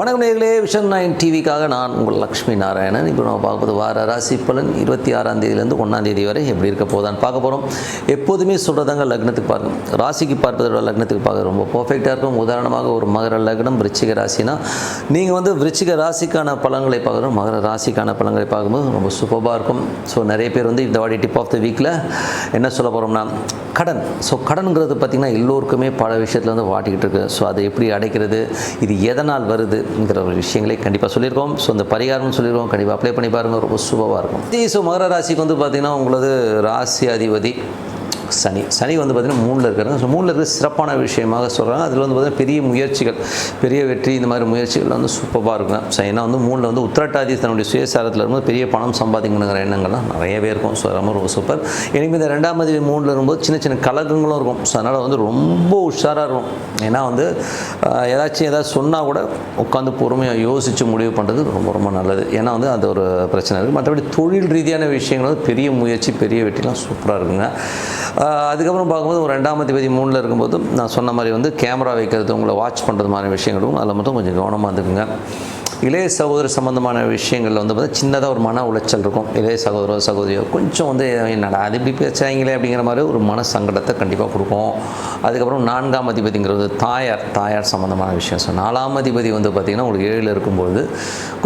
வணக்கம் நேயர்களே, விஷன் 9 டிவிக்காக நான் உங்கள் லக்ஷ்மி நாராயணன். இப்போ நம்ம பார்க்கும்போது வார ராசி பலன் 26ஆம் தேதியிலேருந்து 1ஆம் தேதி வரை எப்படி இருக்க போதான்னு பார்க்க போகிறோம். எப்போதுமே சொல்கிறதாங்க, லக்னத்துக்கு பாருங்கள். ராசிக்கு பார்ப்பதோட லக்னத்துக்கு பார்க்க ரொம்ப பர்ஃபெக்டாக இருக்கும். உதாரணமாக ஒரு மகர லக்னம் விருச்சிக ராசினா நீங்கள் விருச்சிக ராசிக்கான பலன்களை பார்க்குறோம், மகர ராசிக்கான பலன்களை பார்க்கும்போது ரொம்ப சூப்பராக இருக்கும். ஸோ நிறைய பேர் இந்த வாடி டிப் ஆஃப் த வீக்கில் என்ன சொல்ல போகிறோம்னா கடன். ஸோ கடனுங்கிறது பார்த்திங்கன்னா எல்லோருக்குமே பல விஷயத்தில் வாட்டிக்கிட்டு இருக்குது. ஸோ அதை எப்படி அடைக்கிறது, இது எதனால் வருதுங்கிற ஒரு விஷயங்களை கண்டிப்பாக சொல்லியிருக்கோம். ஸோ அந்த பரிகாரம்னு சொல்லியிருக்கோம், கண்டிப்பாக அப்ளை பண்ணி பாருங்கள், ரொம்ப சூப்பராக இருக்கும். ஸோ மகர ராசிக்கு பார்த்திங்கன்னா உங்களது ராசி அதிபதி சனி பார்த்திங்கன்னா 3ல் இருக்கிறாங்க. ஸோ 3ல் இருக்கிற சிறப்பான விஷயமாக சொல்கிறாங்க. அதில் பார்த்திங்கன்னா பெரிய முயற்சிகள், பெரிய வெற்றி, இந்த மாதிரி முயற்சிகள் சூப்பராக இருக்கும். ஸோ ஏன்னா 3ல் உத்திரட்டாதி தன்னுடைய சுயசாரத்தில் இருக்கும்போது பெரிய பணம் சம்பாதிக்கணுங்கிற எண்ணங்கள்லாம் நிறையவே இருக்கும். ஸோ ரொம்ப சூப்பர். எனக்கு இந்த 2ஆம் தேதி 3ல் இருக்கும்போது சின்ன சின்ன கலகங்களும் இருக்கும். ஸோ அதனால் ரொம்ப உஷாராக இருக்கும். ஏன்னா ஏதாச்சும் சொன்னால் கூட உட்காந்து பொறுமையாக யோசித்து முடிவு பண்ணுறது ரொம்ப ரொம்ப நல்லது. ஏன்னா அது ஒரு பிரச்சனை இருக்குது. மற்றபடி தொழில் ரீதியான விஷயங்கள் பெரிய முயற்சி, பெரிய வெற்றிலாம் சூப்பராக இருக்குங்க. அதுக்கப்புறம் பார்க்கும்போது ஒரு 2ஆம் தேதி 3ல் இருக்கும்போது நான் சொன்ன மாதிரி கேமரா வைக்கிறது, உங்களை வாட்ச் பண்ணுறது மாதிரி விஷயங்களும் அதில் மட்டும் கொஞ்சம் கவனமாக இருந்துக்குங்க. இளைய சகோதர சம்மந்தமான விஷயங்களில் பார்த்தா சின்னதாக ஒரு மன உளைச்சல் இருக்கும். இளைய சகோதரோ சகோதரியோ கொஞ்சம் என்னடா அது இப்படி பேசாங்களே அப்படிங்கிற மாதிரி ஒரு மன சங்கடத்தை கண்டிப்பாக கொடுக்கும். அதுக்கப்புறம் 4ஆம் அதிபதிங்கிறது தாயார் சம்மந்தமான விஷயம். ஸோ 4ஆம் அதிபதி பார்த்திங்கன்னா ஒரு 7ல் இருக்கும்போது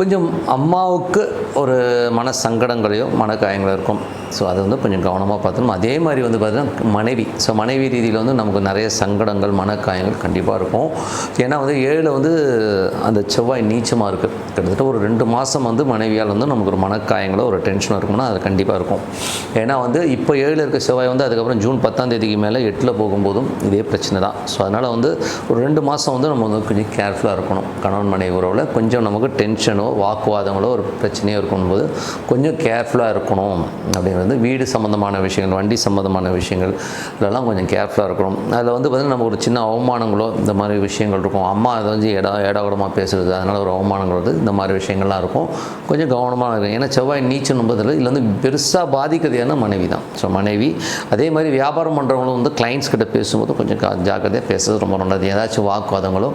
கொஞ்சம் அம்மாவுக்கு ஒரு மன சங்கடங்களையோ மனக்காயங்களோ இருக்கும். ஸோ அது கொஞ்சம் கவனமாக பார்த்துக்கணும். அதே மாதிரி பார்த்திங்கன்னா மனைவி. ஸோ மனைவி ரீதியில் நமக்கு நிறைய சங்கடங்கள், மனக்காயங்கள் கண்டிப்பாக இருக்கும். ஏன்னா 7ல் அந்த செவ்வாய் நீச்சமாக இருக்குது. கிட்டத்தட்ட ஒரு 2 மாதம் மனைவியால் நமக்கு ஒரு மனக்காயங்களோ ஒரு டென்ஷனோ இருக்கும்னா அது கண்டிப்பாக இருக்கும். ஏன்னா இப்போ 7ல் இருக்க செவ்வாய் அதுக்கப்புறம் ஜூன் 10ஆம் தேதிக்கு மேலே 8ல் போகும்போதும் இதே பிரச்சனை தான். ஸோ அதனால் ஒரு 2 மாதம் நம்ம கொஞ்சம் கேர்ஃபுல்லாக இருக்கணும். கணவன் மனைவி உறவில் கொஞ்சம் நமக்கு டென்ஷனோ வாக்குவாதங்களோ ஒரு பிரச்சனையோ இருக்கும்போது கொஞ்சம் கேர்ஃபுல்லாக இருக்கணும். அப்படிங்கிறது வீடு சம்மந்தமான விஷயங்கள், வண்டி சம்மந்தமான விஷயங்கள் இதெல்லாம் கொஞ்சம் கேர்ஃபுல்லாக இருக்கணும். அதில் பார்த்திங்கன்னா நம்ம ஒரு சின்ன அவமானங்களோ இந்த மாதிரி விஷயங்கள் இருக்கும். அம்மா அதை ஏடாகூடமாக பேசுகிறது, அதனால் ஒரு அவமானங்கள் இந்த மாதிரி விஷயங்கள்லாம் இருக்கும். கொஞ்சம் கவனமாக இருக்கும். ஏன்னா செவ்வாய் நீச்சல் என்பதில் இதில் பெருசாக பாதிக்கிறது ஏன்னா மனைவி தான். ஸோ மனைவி அதே மாதிரி வியாபாரம் பண்ணுறவங்களும் கிளைண்ட்ஸ் கிட்ட பேசும்போது கொஞ்சம் ஜாக்கிரதையாக பேசுறது ரொம்ப நல்லது. ஏதாச்சும் வாக்குவாதங்களோ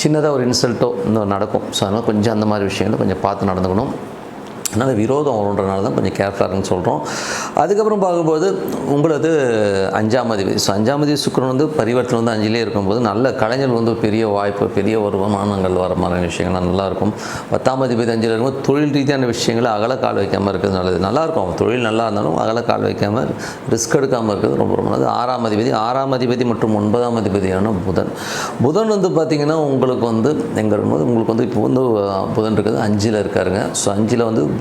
சின்னதாக ஒரு இன்சல்ட்டோ நடக்கும். ஸோ அதனால் கொஞ்சம் அந்த மாதிரி விஷயங்களை கொஞ்சம் பார்த்து நடந்துக்கணும். அதனால் விரோதம் வருன்றனால தான் கொஞ்சம் கேர்ஃபுல்லாக இருக்குன்னு சொல்கிறோம். அதுக்கப்புறம் பார்க்கும்போது உங்களது 5ஆம் அதிபதி. ஸோ 5ஆம் அதிபதி சுக்கிரன் பரிவர்த்தனை 5லே இருக்கும்போது நல்ல கலைஞர் பெரிய வாய்ப்பு, பெரிய வருமானங்கள் வர மாதிரி விஷயங்கள்லாம் நல்லாயிருக்கும். 10ஆம் அதிபதி 5ல் இருக்கும்போது தொழில் ரீதியான விஷயங்களை அகல கால் வைக்காமல் இருக்கிறது நல்லது. நல்லாயிருக்கும். தொழில் நல்லா இருந்தாலும் அகல கால் வைக்காமல் ரிஸ்க் எடுக்காமல் இருக்கிறது ரொம்ப ரொம்ப நல்லது. 6ஆம் அதிபதி மற்றும் 9ஆம் அதிபதியான புதன் பார்த்திங்கன்னா உங்களுக்கு எங்கே இருக்கும்போது உங்களுக்கு இப்போ புதன் இருக்குது 5ல் இருக்காருங்க. ஸோ 5ல்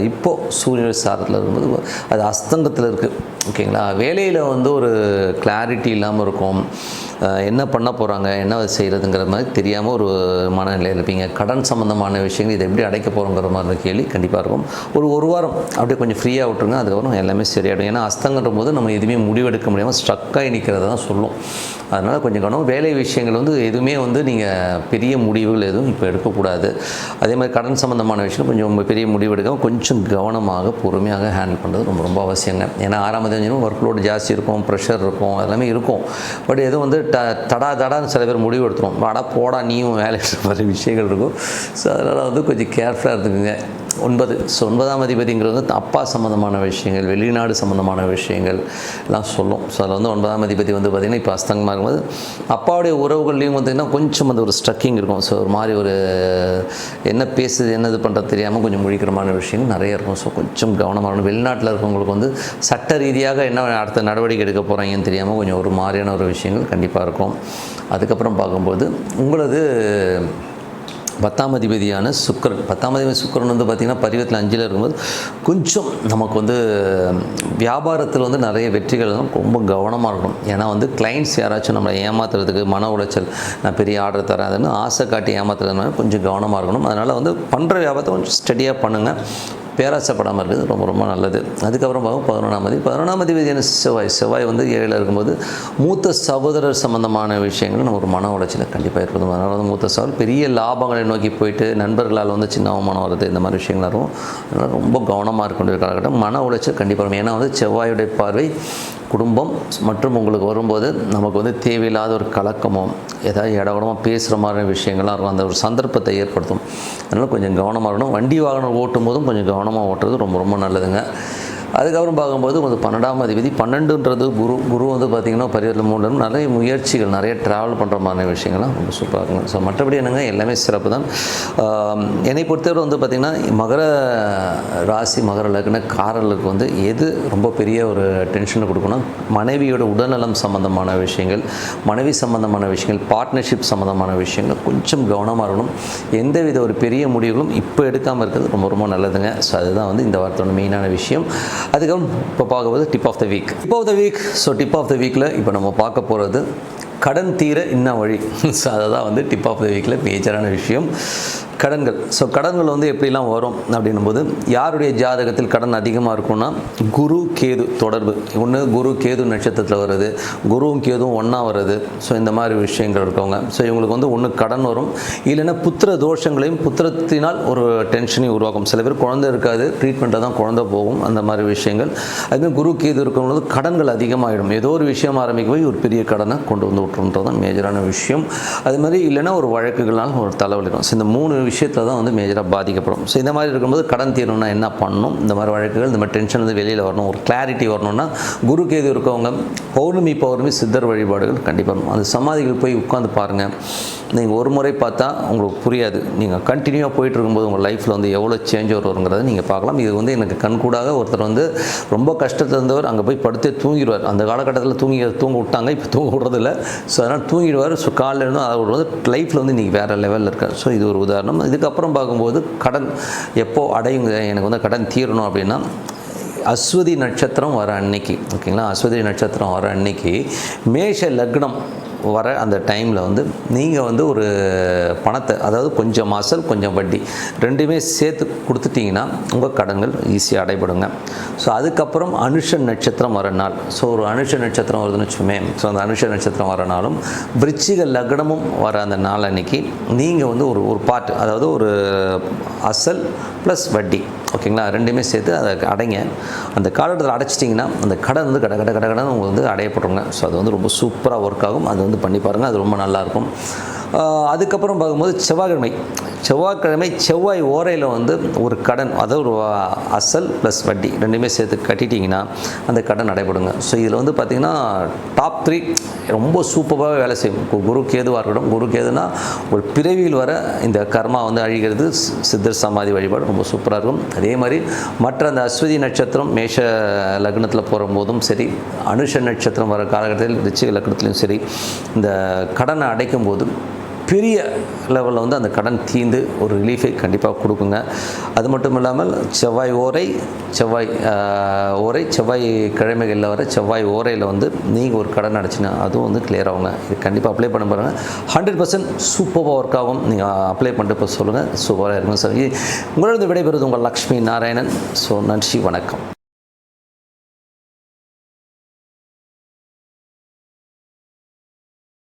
இப்போது சூரிய சாரத்தில் இருக்கும்போது அது அஸ்தங்கத்தில் இருக்குது. ஓகேங்களா. வேலையில் ஒரு கிளாரிட்டி இல்லாமல் இருக்கும். என்ன பண்ண போகிறாங்க, என்ன செய்கிறதுங்கிற மாதிரி தெரியாமல் ஒரு மனநிலையில் இருப்பீங்க. கடன் சம்மந்தமான விஷயங்கள் இதை எப்படி அடைக்க போகிறோங்கிற மாதிரி கேள்வி கண்டிப்பாக இருக்கும். ஒரு வாரம் அப்படியே கொஞ்சம் ஃப்ரீயாக விட்டுருங்க, அதுக்கப்புறம் எல்லாமே சரியாயிடும். ஏன்னா அஸ்தங்கன்ற போது நம்ம எதுவுமே முடிவெடுக்க முடியாமல் ஸ்ட்ரக்காகி நிற்கிறத தான் சொல்லும். அதனால் கொஞ்சம் கவனம். வேலை விஷயங்கள் எதுவுமே நீங்கள் பெரிய முடிவுகள் எதுவும் இப்போ எடுக்கக்கூடாது. அதே மாதிரி கடன் சம்மந்தமான விஷயம் கொஞ்சம் பெரிய முடிவு எடுக்காமல் கொஞ்சம் கவனமாக பொறுமையாக ஹேண்டில் பண்ணுறது ரொம்ப ரொம்ப அவசியங்க. ஏன்னா 6ஆம் தேதி ஒர்க் லோடு ஜாஸ்தி இருக்கும், ப்ரெஷர் இருக்கும், எல்லாமே இருக்கும். பட் எதுவும் தடான்னு சில பேர் முடிவு எடுத்துரும். வாடா போடா நீயும் வேலை மாதிரி விஷயங்கள் இருக்கும். ஸோ அதனால் கொஞ்சம் கேர்ஃபுல்லாக இருந்துக்குங்க. 9. ஸோ 9ஆம் அதிபதிங்கிறது அப்பா சம்மந்தமான விஷயங்கள், வெளிநாடு சம்மந்தமான விஷயங்கள் எல்லாம் சொல்லும். ஸோ அதில் 9ஆம் அதிபதி பார்த்திங்கன்னா இப்போ அஸ்தங்கமாக இருக்கும்போது அப்பாவுடைய உறவுகள்லேயும் கொஞ்சம் ஒரு ஸ்ட்ரக்கிங் இருக்கும். ஸோ ஒரு மாதிரி என்ன பேசுது, என்ன இது பண்ணுறது தெரியாமல் கொஞ்சம் முழிக்கிறமான விஷயங்கள் நிறைய இருக்கும். ஸோ கொஞ்சம் கவனமாக இருக்கணும். வெளிநாட்டில் இருக்கவங்களுக்கு சட்ட ரீதியாக என்ன அடுத்த நடவடிக்கை எடுக்க போகிறாங்கன்னு தெரியாமல் கொஞ்சம் ஒரு மாதிரியான ஒரு விஷயங்கள் கண்டிப்பாக இருக்கும். அதுக்கப்புறம் பார்க்கும்போது உங்களது 10ஆம் அதிபதியான சுக்கிரன். 10ஆம் அதிபதி சுக்கிரன் பார்த்திங்கன்னா பரிவத்தில் 5ல் இருக்கும்போது கொஞ்சம் நமக்கு வியாபாரத்தில் நிறைய வெற்றிகள் ரொம்ப கவனமாக இருக்கணும். ஏன்னா கிளைண்ட்ஸ் யாராச்சும் நம்மளை ஏமாத்துறதுக்கு மன உளைச்சல், நான் பெரிய ஆர்டர் தரேன் அதுன்னு ஆசை காட்டி ஏமாத்துறதுனால கொஞ்சம் கவனமாக இருக்கணும். அதனால் பண்ணுற வியாபாரத்தை கொஞ்சம் ஸ்டடியாக பண்ணுங்கள். பேராசைப்படாமல் இருக்குது ரொம்ப ரொம்ப நல்லது. அதுக்கப்புறம் பார்க்கும் 11ஆம் அதிபதியான செவ்வாய் 7ல் இருக்கும்போது மூத்த சகோதரர் சம்மந்தமான விஷயங்கள் நம்ம ஒரு மன உளைச்சலை கண்டிப்பாக ஏற்படுத்தும். அதனால் மூத்த சகோதரர் பெரிய லாபங்களை நோக்கி போயிட்டு நண்பர்களால் சின்ன அவமானம் வருது, இந்த மாதிரி விஷயங்கள் இருக்கும். அதனால் ரொம்ப கவனமாக இருக்க வேண்டிய காலகட்டம். மன உளைச்சல் கண்டிப்பாக இருக்கும். ஏன்னா செவ்வாயுடைய பார்வை குடும்பம் மற்றும் உங்களுக்கு வரும்போது நமக்கு வந்து தேவையில்லாத ஒரு கலக்கமோ ஏதாவது இடகுடமாக பேசுகிற மாதிரி விஷயங்கள்லாம் இருக்கும், அந்த ஒரு சந்தர்ப்பத்தை ஏற்படுத்தும். அதனால் கொஞ்சம் கவனமாக இருக்கணும். வண்டி வாகனம் ஓட்டும் போதும் கொஞ்சம் கவனமாக ஓட்டுறது ரொம்ப ரொம்ப நல்லதுங்க. அதுக்கப்புறம் பார்க்கும்போது உங்களுக்கு 12ஆம் அதிபதி 12ன்றது குரு வந்து பார்த்திங்கன்னா பரிவர்த்தனை மூலம் நிறைய முயற்சிகள், நிறைய ட்ராவல் பண்ணுற மாதிரி விஷயங்கள்லாம் ரொம்ப சூப்பராக இருக்குங்க. ஸோ மற்றபடி என்னங்க எல்லாமே சிறப்பு தான். என்னை பொறுத்தவரை வந்து பார்த்திங்கன்னா மகர ராசி மகர லக்னக்காரர்களுக்கு வந்து எது ரொம்ப பெரிய ஒரு டென்ஷனை கொடுக்கணும், மனைவியோட உடல்நலம் சம்மந்தமான விஷயங்கள், மனைவி சம்மந்தமான விஷயங்கள், பார்ட்னர்ஷிப் சம்மந்தமான விஷயங்கள் கொஞ்சம் கவனமாக இருக்கணும். எந்தவித ஒரு பெரிய முடிவுகளும் இப்போ எடுக்காமல் இருக்கிறது ரொம்ப ரொம்ப நல்லதுங்க. ஸோ அதுதான் வந்து இந்த வாரத்தோட மெயினான விஷயம். அதுக்கப்புறம் இப்போ பார்க்கும்போது tip of the week. So tip of the வீக்கில் இப்போ நம்ம பார்க்க போகிறது கடன் தீர இன்ன வழி. ஸோ அதை தான் வந்து டிப் ஆஃப் த வீக்கில் மேஜரான விஷயம். கடன்கள். ஸோ கடன்கள் வந்து எப்படிலாம் வரும் அப்படின்னும்போது, யாருடைய ஜாதகத்தில் கடன் அதிகமாக இருக்கும்னா குரு கேது தொடர்பு. ஒன்று குரு கேது நட்சத்திரத்தில் வருது, குருவும் கேதுவும் ஒன்றா வருது. ஸோ இந்த மாதிரி விஷயங்கள் இருக்கவங்க, ஸோ இவங்களுக்கு வந்து ஒன்று கடன் வரும், இல்லைன்னா புத்திர தோஷங்களையும் புத்திரத்தினால் ஒரு டென்ஷனையும் உருவாக்கும். சில பேர் குழந்தை இருக்காது, ட்ரீட்மெண்ட்டில் தான் குழந்தை போகும், அந்த மாதிரி விஷயங்கள். அதுமாதிரி குரு கேது இருக்கவங்களுக்கு கடன்கள் அதிகமாகிடும். ஏதோ ஒரு விஷயம் ஆரம்பிக்க போய் ஒரு பெரிய கடனை கொண்டு வந்து விட்டுருன்றது தான் மேஜரான விஷயம். அது மாதிரி இல்லைன்னா ஒரு வழக்குகள்னால ஒரு தலைவலிக்கும். ஸோ இந்த 3 விஷயத்தில் தான் வந்து மேஜராக பாதிக்கப்படும். ஸோ இந்த மாதிரி இருக்கும்போது கடன் தீரணும்னா என்ன பண்ணணும், இந்த மாதிரி வழக்குகள், இந்த மாதிரி டென்ஷன் வந்து வெளியில் வரணும், ஒரு கிளாரிட்டி வரணும்னா குரு கேது இருக்கவங்க பௌர்ணமி சித்தர் வழிபாடுகள் கண்டிப்பாக. அந்த சமாதிகள் போய் உட்காந்து பாருங்கள். நீங்கள் ஒரு முறை பார்த்தா உங்களுக்கு புரியாது, நீங்கள் கண்டினியூவாக போயிட்டு இருக்கும்போது உங்கள் லைஃப்பில் வந்து எவ்வளோ சேஞ்ச் வருங்கிறத நீங்கள் பார்க்கலாம். இது வந்து எனக்கு கண்கூடாக ஒருத்தர் வந்து ரொம்ப கஷ்டத்தில் இருந்தவர் அங்கே போய் படுத்தே தூங்கிடுவார். அந்த காலகட்டத்தில் தூங்க விட்டாங்க, இப்போ தூங்க விடுறதில்ல. ஸோ அதனால் தூங்கிடுவார். ஸோ காலையில் இருந்து அவர் வந்து லைஃப்பில் வந்து இன்றைக்கி வேறு லெவலில் இருக்கார். ஸோ இது ஒரு உதாரணம். இதுக்கப்புறம் பார்க்கும்போது கடன் எப்போ அடையுங்க, எனக்கு வந்து கடன் தீரணும் அப்படின்னா அஸ்வதி நட்சத்திரம் வர அன்னைக்கு, ஓகேங்களா, அஸ்வதி நட்சத்திரம் வர அன்னைக்கு மேஷ லக்னம் வர அந்த டைமில் வந்து நீங்கள் வந்து ஒரு பணத்தை, அதாவது கொஞ்சம் அசல் கொஞ்சம் வட்டி ரெண்டுமே சேர்த்து கொடுத்துட்டிங்கன்னா உங்கள் கடன்கள் ஈஸியாக அடைபடுங்க. ஸோ அதுக்கப்புறம் அனுஷ நட்சத்திரம் வர நாள். ஸோ ஒரு அனுஷ நட்சத்திரம் வருதுன்னு வச்சுக்கோமே. ஸோ அந்த அனுஷ நட்சத்திரம் வர நாளும் விருச்சிக லக்னமும் வர அந்த நாள் அன்னைக்கு நீங்கள் வந்து ஒரு பார்ட், அதாவது ஒரு அசல் ப்ளஸ் வட்டி, ஓகேங்களா, ரெண்டுமே சேர்த்து அதை அடைங்க. அந்த காலகட்டத்தில் அடைச்சிட்டிங்கன்னா அந்த கடன் வந்து கடை உங்களுக்கு வந்து அடையப்படுங்க. ஸோ அது வந்து ரொம்ப சூப்பராக ஒர்க் ஆகும். அது வந்து பண்ணி பாருங்கள், அது ரொம்ப நல்லாயிருக்கும். அதுக்கப்புறம் பார்க்கும்போது செவ்வாய் ஓரையில் வந்து ஒரு கடன், அதாவது ஒரு அசல் ப்ளஸ் வட்டி ரெண்டுமே சேர்த்து கட்டிட்டிங்கன்னா அந்த கடன் நடைபெறுங்க. ஸோ இதில் வந்து பார்த்திங்கன்னா டாப் 3 ரொம்ப சூப்பராகவே வேலை செய்யும். குரு கேதுவாக இருக்கட்டும். குரு கேதுனா ஒரு பிறவியில் வர இந்த கர்மா வந்து அழிகிறது. சித்தர் சமாதி வழிபாடு ரொம்ப சூப்பராக இருக்கும். அதே மாதிரி மற்ற அந்த அஸ்வதி நட்சத்திரம் மேஷ லக்னத்தில் போகும்போதும் சரி, அனுஷ நட்சத்திரம் வர காலகட்டத்தில் விருச்சிக லக்னத்திலும் சரி, இந்த கடனை அடைக்கும் போது பெரிய லெவலில் வந்து அந்த கடன் தீர்ந்து ஒரு ரிலீஃபை கண்டிப்பாக கொடுக்குங்க. அது மட்டும் இல்லாமல் செவ்வாய் கிழமைகளில் வர செவ்வாய் ஓரையில் வந்து நீங்கள் ஒரு கடன் அடைச்சினா அதுவும் வந்து கிளியர் ஆகுங்க. இது கண்டிப்பாக அப்ளை பண்ண பாருங்கள். 100% சூப்பராக ஒர்க் ஆகும். நீங்கள் அப்ளை பண்ணிட்டு இப்போ சொல்லுங்கள், சூப்பராக இருக்கும் சார். உங்களோட விடைபெறுவது உங்கள் லக்ஷ்மி நாராயணன். ஸோ நன்றி, வணக்கம்.